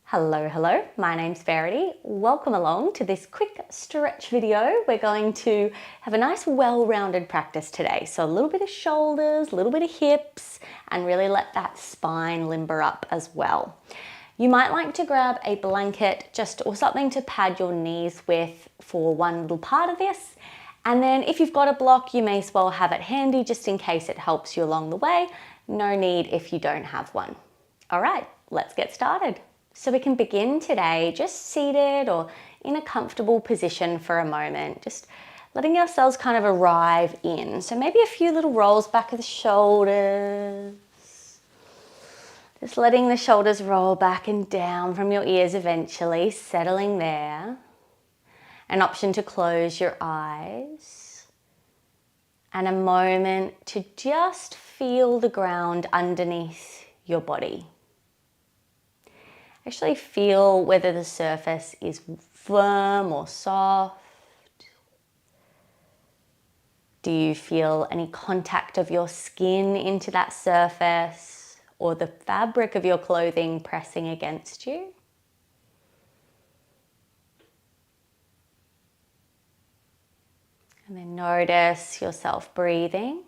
Hello, my name's Verity. Welcome along to this quick stretch video. We're going to have a nice well-rounded practice today. So a little bit of shoulders, a little bit of hips, and really let that spine limber up as well. You might like to grab a blanket or something to pad your knees with for one little part of this. And then if you've got a block, you may as well have it handy just in case it helps you along the way. No need if you don't have one. All right, let's get started. So we can begin today just seated or in a comfortable position for a moment, just letting ourselves kind of arrive in. So maybe a few little rolls back of the shoulders. Just letting the shoulders roll back and down from your ears eventually, settling there. An option to close your eyes. And a moment to just feel the ground underneath your body. Actually feel whether the surface is firm or soft. Do you feel any contact of your skin into that surface or the fabric of your clothing pressing against you? And then notice yourself breathing.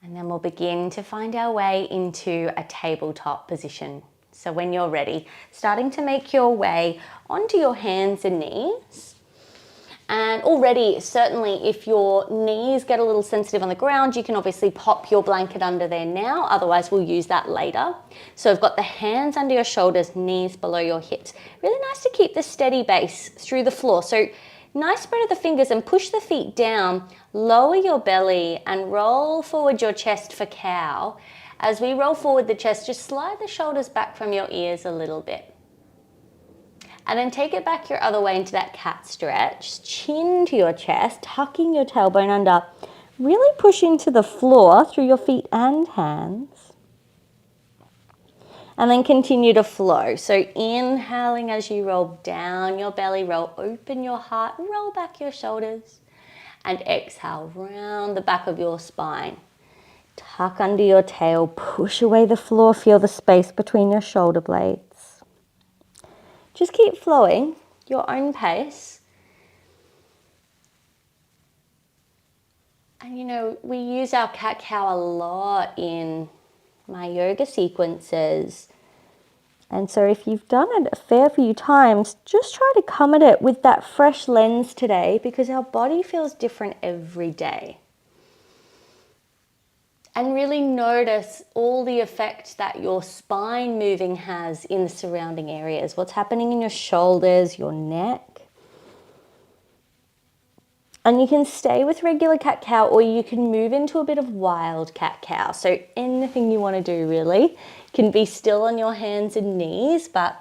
And then we'll begin to find our way into a tabletop position. So when you're ready, starting to make your way onto your hands and knees. And already, certainly if your knees get a little sensitive on the ground, you can obviously pop your blanket under there now. Otherwise, we'll use that later. So I've got the hands under your shoulders, knees below your hips. Really nice to keep the steady base through the floor. So nice spread of the fingers and push the feet down, lower your belly and roll forward your chest for cow. As we roll forward the chest, just slide the shoulders back from your ears a little bit. And then take it back your other way into that cat stretch, chin to your chest, tucking your tailbone under. Really push into the floor through your feet and hands. And then continue to flow. So inhaling as you roll down your belly, roll open your heart, roll back your shoulders. And exhale, round the back of your spine. Tuck under your tail, push away the floor, feel the space between your shoulder blades. Just keep flowing, your own pace. And you know, we use our cat-cow a lot in my yoga sequences. And so if you've done it a fair few times, just try to come at it with that fresh lens today because our body feels different every day. And really notice all the effect that your spine moving has in the surrounding areas. What's happening in your shoulders, your neck. And you can stay with regular cat-cow or you can move into a bit of wild cat-cow. So anything you want to do really. Can be still on your hands and knees, but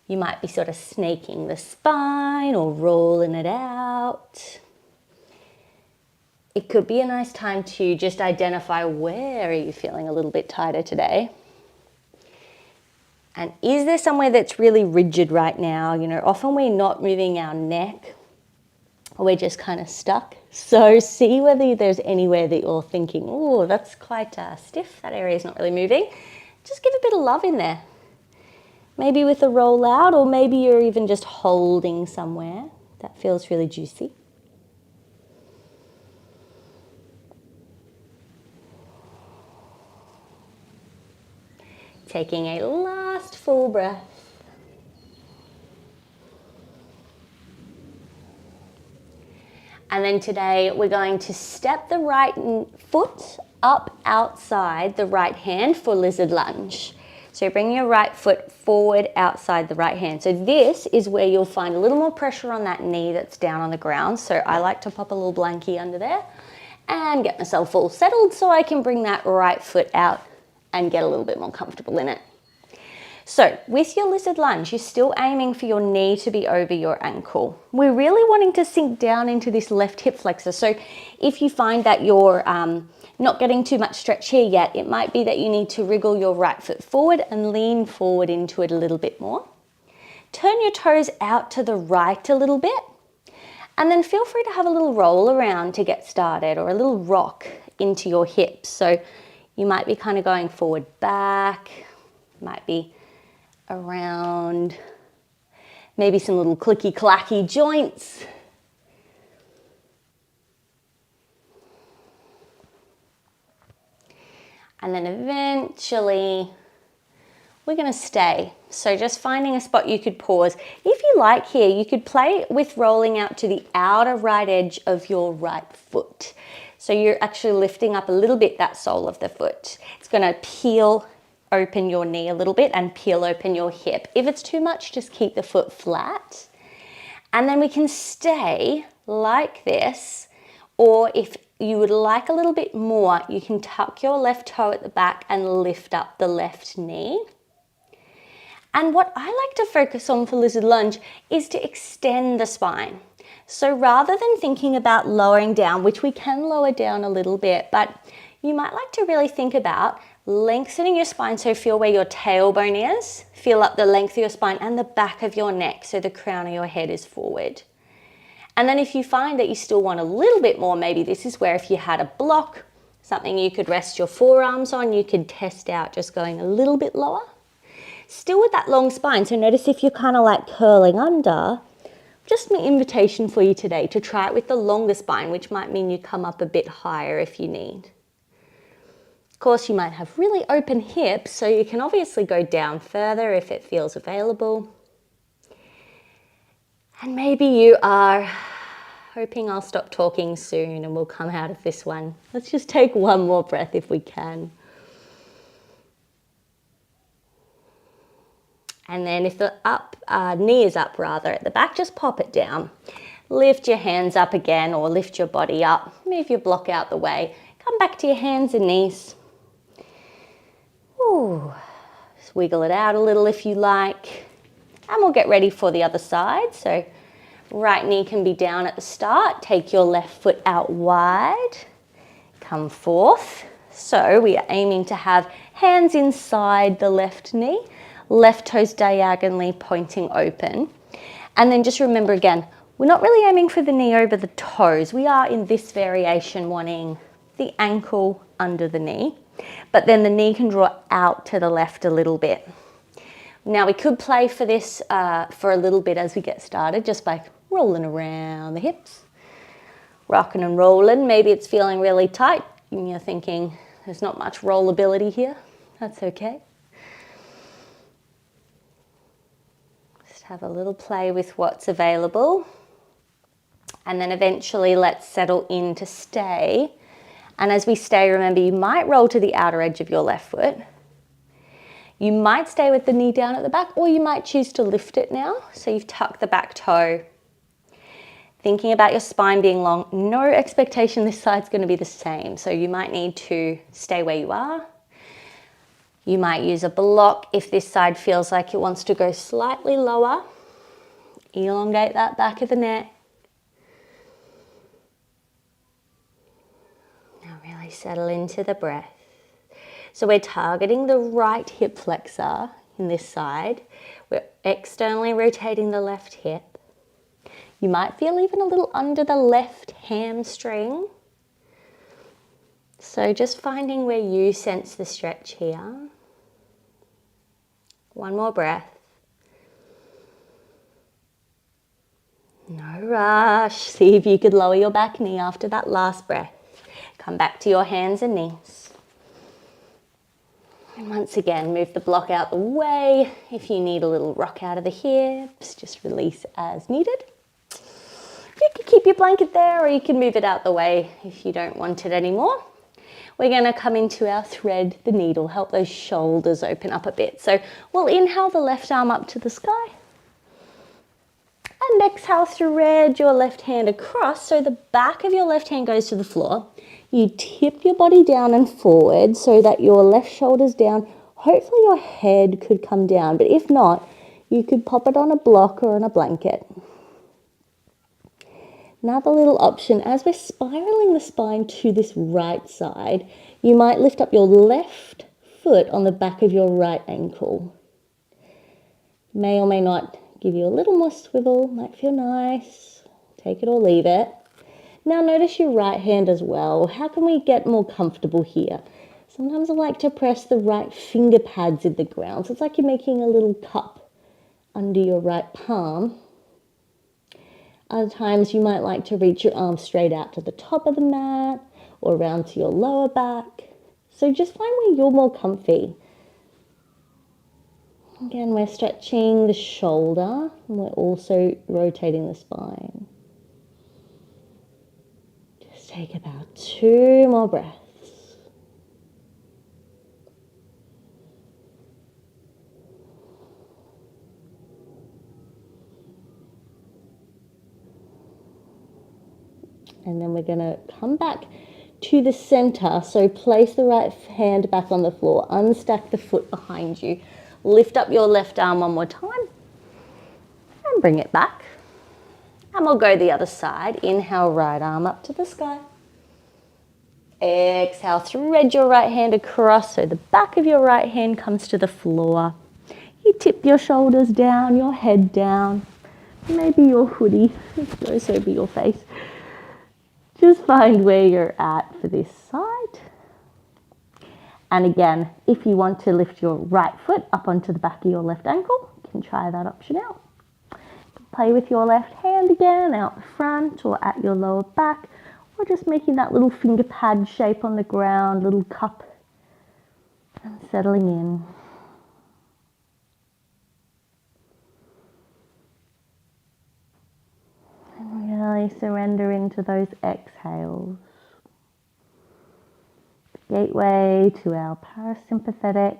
you might be sort of snaking the spine or rolling it out. It could be a nice time to just identify where are you feeling a little bit tighter today. And is there somewhere that's really rigid right now? You know, often we're not moving our neck. We're just kind of stuck. So see whether there's anywhere that you're thinking, oh, that's quite stiff. That area is not really moving. Just give a bit of love in there. Maybe with a roll out, or maybe you're even just holding somewhere. That feels really juicy. Taking a last full breath. And then today we're going to step the right foot up outside the right hand for lizard lunge. So bring your right foot forward outside the right hand. So this is where you'll find a little more pressure on that knee that's down on the ground. So I like to pop a little blankie under there and get myself all settled so I can bring that right foot out and get a little bit more comfortable in it. So with your lizard lunge, you're still aiming for your knee to be over your ankle. We're really wanting to sink down into this left hip flexor. So if you find that you're not getting too much stretch here yet, it might be that you need to wriggle your right foot forward and lean forward into it a little bit more. Turn your toes out to the right a little bit. And then feel free to have a little roll around to get started, or a little rock into your hips. So you might be kind of going forward, back, might be around, maybe some little clicky clacky joints. And then eventually we're going to stay. So just finding a spot you could pause. If you like here, you could play with rolling out to the outer right edge of your right foot. So you're actually lifting up a little bit that sole of the foot. It's going to peel open your knee a little bit and peel open your hip. If it's too much, just keep the foot flat. And then we can stay like this, or if you would like a little bit more, you can tuck your left toe at the back and lift up the left knee. And what I like to focus on for lizard lunge is to extend the spine. So rather than thinking about lowering down, which we can lower down a little bit, but you might like to really think about lengthening your spine. So feel where your tailbone is, feel up the length of your spine and the back of your neck, so the crown of your head is forward. And then if you find that you still want a little bit more, maybe this is where if you had a block, something you could rest your forearms on, you could test out just going a little bit lower. Still with that long spine, so notice if you're kind of like curling under, just my invitation for you today to try it with the longer spine, which might mean you come up a bit higher if you need. Of course, you might have really open hips, so you can obviously go down further if it feels available. And maybe you are hoping I'll stop talking soon and we'll come out of this one. Let's just take one more breath if we can. And then if the knee is up rather at the back, just pop it down. Lift your hands up again or lift your body up. Move your block out the way. Come back to your hands and knees. Ooh. Just wiggle it out a little if you like. And we'll get ready for the other side. So right knee can be down at the start. Take your left foot out wide. Come forth. So we are aiming to have hands inside the left knee. Left toes diagonally pointing open. And then just remember again, we're not really aiming for the knee over the toes. We are in this variation wanting the ankle under the knee, but then the knee can draw out to the left a little bit. Now we could play for this for a little bit as we get started, just by rolling around the hips, rocking and rolling. Maybe it's feeling really tight and you're thinking there's not much rollability here. That's okay. Have a little play with what's available, and then eventually let's settle in to stay. And as we stay, remember you might roll to the outer edge of your left foot. You might stay with the knee down at the back, or you might choose to lift it now. So you've tucked the back toe. Thinking about your spine being long, no expectation this side's going to be the same. So you might need to stay where you are. You might use a block if this side feels like it wants to go slightly lower. Elongate that back of the neck. Now really settle into the breath. So we're targeting the right hip flexor in this side. We're externally rotating the left hip. You might feel even a little under the left hamstring. So just finding where you sense the stretch here. One more breath. No rush. See if you could lower your back knee after that last breath. Come back to your hands and knees. And once again, move the block out the way. If you need a little rock out of the hips, just release as needed. You can keep your blanket there, or you can move it out the way if you don't want it anymore. We're going to come into our thread the needle, help those shoulders open up a bit. So we'll inhale the left arm up to the sky. And exhale, thread your left hand across. So the back of your left hand goes to the floor. You tip your body down and forward so that your left shoulder's down. Hopefully your head could come down, but if not, you could pop it on a block or on a blanket. Another little option, as we're spiraling the spine to this right side, you might lift up your left foot on the back of your right ankle. May or may not give you a little more swivel, might feel nice. Take it or leave it. Now notice your right hand as well. How can we get more comfortable here? Sometimes I like to press the right finger pads in the ground. So it's like you're making a little cup under your right palm. Other times you might like to reach your arms straight out to the top of the mat or around to your lower back. So just find where you're more comfy. Again, we're stretching the shoulder and we're also rotating the spine. Just take about 2 more breaths. And then we're going to come back to the center. So place the right hand back on the floor, unstack the foot behind you, lift up your left arm one more time and bring it back. And we'll go the other side. Inhale, right arm up to the sky. Exhale, thread your right hand across so the back of your right hand comes to the floor. You tip your shoulders down, your head down, maybe your hoodie goes over your face. Just find where you're at for this side. And again, if you want to lift your right foot up onto the back of your left ankle, you can try that option out. Play with your left hand again out the front or at your lower back, or just making that little finger pad shape on the ground, little cup, and settling in. And really surrender into those exhales. Gateway to our parasympathetic,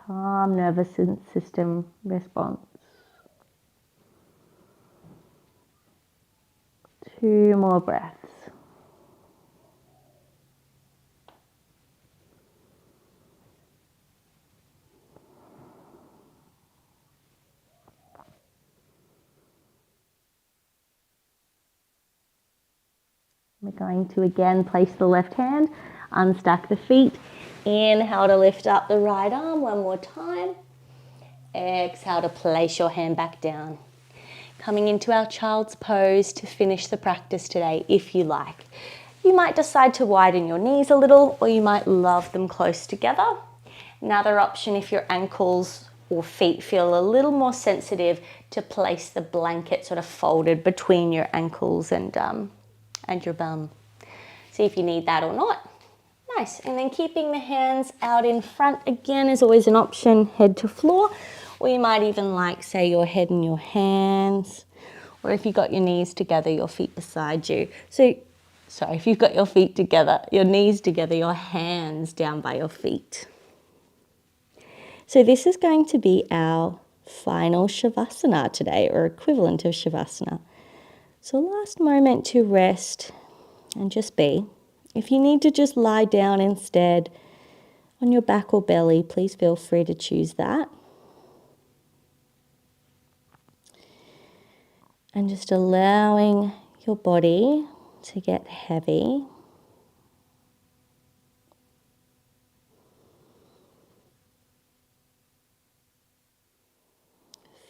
calm nervous system response. 2 more breaths. We're going to again place the left hand, unstack the feet. Inhale to lift up the right arm one more time. Exhale to place your hand back down. Coming into our child's pose to finish the practice today, if you like. You might decide to widen your knees a little, or you might love them close together. Another option, if your ankles or feet feel a little more sensitive, to place the blanket sort of folded between your ankles and your bum. See if you need that or not. Nice. And then keeping the hands out in front again is always an option, head to floor. Or you might even like, say, your head in your hands. Or if you've got your knees together, your feet beside you. If you've got your feet together, your knees together, your hands down by your feet. So this is going to be our final Shavasana today, or equivalent of Shavasana. So last moment to rest and just be. If you need to just lie down instead on your back or belly, please feel free to choose that. And just allowing your body to get heavy.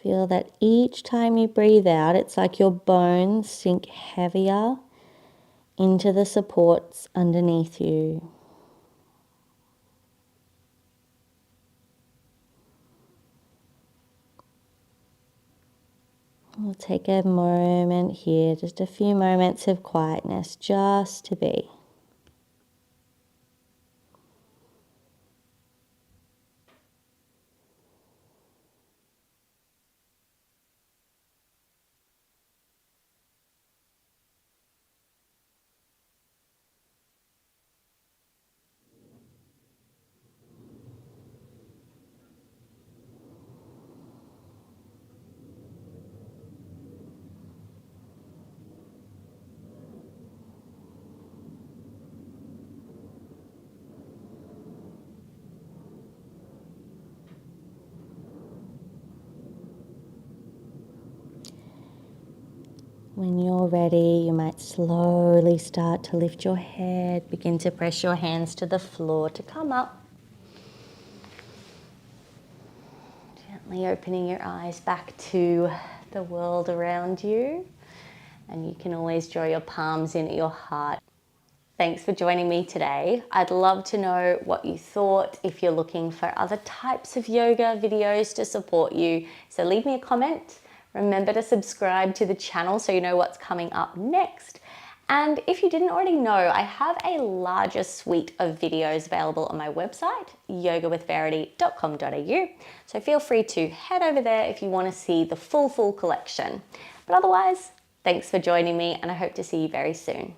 Feel that each time you breathe out, it's like your bones sink heavier into the supports underneath you. We'll take a moment here, just a few moments of quietness, just to be. When you're ready, you might slowly start to lift your head, begin to press your hands to the floor to come up. Gently opening your eyes back to the world around you. And you can always draw your palms in at your heart. Thanks for joining me today. I'd love to know what you thought, if you're looking for other types of yoga videos to support you. So leave me a comment. Remember to subscribe to the channel so you know what's coming up next. And if you didn't already know, I have a larger suite of videos available on my website, yogawithverity.com.au. So feel free to head over there if you want to see the full collection. But otherwise, thanks for joining me, and I hope to see you very soon.